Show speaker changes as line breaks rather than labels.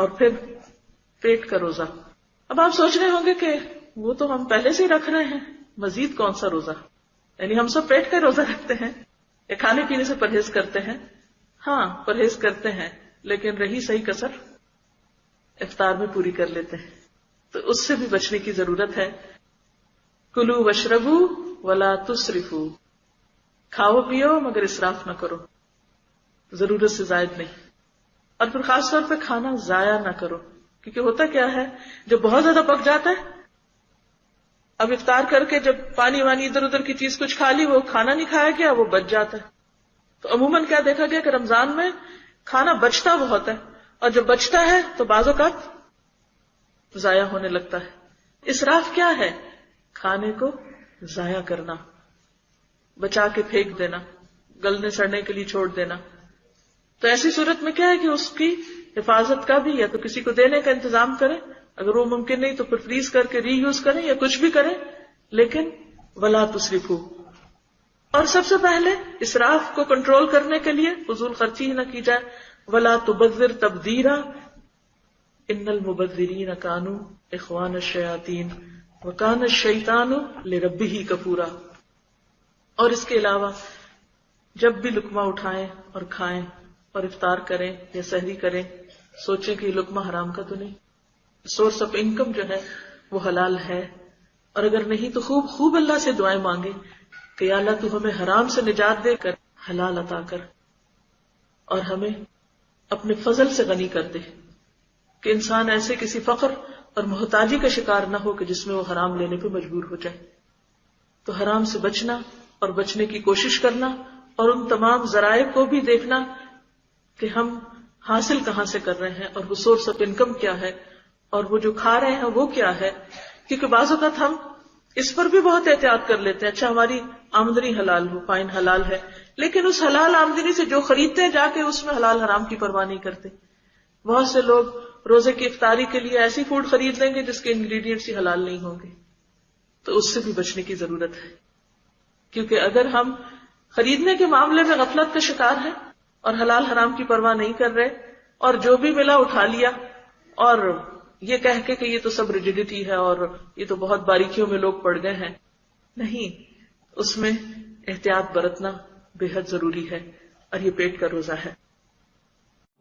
اور پھر پیٹ کا روزہ. اب آپ سوچ رہے ہوں گے کہ وہ تو ہم پہلے سے ہی رکھ رہے ہیں، مزید کون سا روزہ؟ یعنی ہم سب پیٹ کا روزہ رکھتے ہیں یا کھانے پینے سے پرہیز کرتے ہیں؟ ہاں پرہیز کرتے ہیں، لیکن رہی صحیح کسر افطار میں پوری کر لیتے ہیں. تو اس سے بھی بچنے کی ضرورت ہے. کلو وشربو ولا تسرفو، کھاؤ پیو مگر اسراف نہ کرو، ضرورت سے زائد نہیں. اور پھر خاص طور پہ کھانا ضائع نہ کرو، کیونکہ ہوتا کیا ہے جب بہت زیادہ پک جاتا ہے، اب افطار کر کے جب پانی وانی ادھر ادھر کی چیز کچھ کھا لی، وہ کھانا نہیں کھایا گیا، وہ بچ جاتا ہے. تو عموماً کیا دیکھا گیا کہ رمضان میں کھانا بچتا بہت ہے، اور جب بچتا ہے تو بعض اوقات ضائع ہونے لگتا ہے. اسراف کیا ہے؟ کھانے کو ضائع کرنا، بچا کے پھینک دینا، گلنے سڑنے کے لیے چھوڑ دینا. تو ایسی صورت میں کیا ہے کہ اس کی حفاظت کا بھی یا تو کسی کو دینے کا انتظام کریں، اگر وہ ممکن نہیں تو پھر فریز کر کے ری یوز کریں یا کچھ بھی کریں، لیکن ولا تسرفو. اور سب سے پہلے اسراف کو کنٹرول کرنے کے لیے فضول خرچی ہی نہ کی جائے. ولا تبذر تبذیرا ان المبذرین کانوا اخوان الشیاطین وکان الشیطان لربہ کفورا. اور اس کے علاوہ جب بھی لقمہ اٹھائیں اور کھائیں اور افطار کریں یا سحری کریں، سوچیں کہ یہ لقمہ حرام کا تو نہیں، سورس آف انکم جو ہے وہ حلال ہے. اور اگر نہیں تو خوب خوب اللہ سے دعائیں مانگے کہ یا اللہ تو ہمیں حرام سے نجات دے کر حلال عطا کر، اور ہمیں اپنے فضل سے غنی کر دے کہ انسان ایسے کسی فقر اور محتاجی کا شکار نہ ہو کہ جس میں وہ حرام لینے پہ مجبور ہو جائے. تو حرام سے بچنا اور بچنے کی کوشش کرنا، اور ان تمام ذرائع کو بھی دیکھنا کہ ہم حاصل کہاں سے کر رہے ہیں اور وہ سورس آف انکم کیا ہے، اور وہ جو کھا رہے ہیں وہ کیا ہے. کیونکہ بعض اوقات ہم اس پر بھی بہت احتیاط کر لیتے ہیں، اچھا ہماری آمدنی حلال ہو، فائن حلال ہے، لیکن اس حلال آمدنی سے جو خریدتے ہیں جا کے اس میں حلال حرام کی پرواہ نہیں کرتے. بہت سے لوگ روزے کی افطاری کے لیے ایسی فوڈ خرید لیں گے جس کے انگریڈینٹس ہی حلال نہیں ہوں گے. تو اس سے بھی بچنے کی ضرورت ہے، کیونکہ اگر ہم خریدنے کے معاملے میں غفلت کا شکار ہیں اور حلال حرام کی پرواہ نہیں کر رہے اور جو بھی ملا اٹھا لیا، اور یہ کہہ کے کہ یہ تو سب ریجیڈیٹی ہے اور یہ تو بہت باریکیوں میں لوگ پڑ گئے ہیں، نہیں، اس میں احتیاط برتنا بے حد ضروری ہے. اور یہ پیٹ کا روزہ ہے.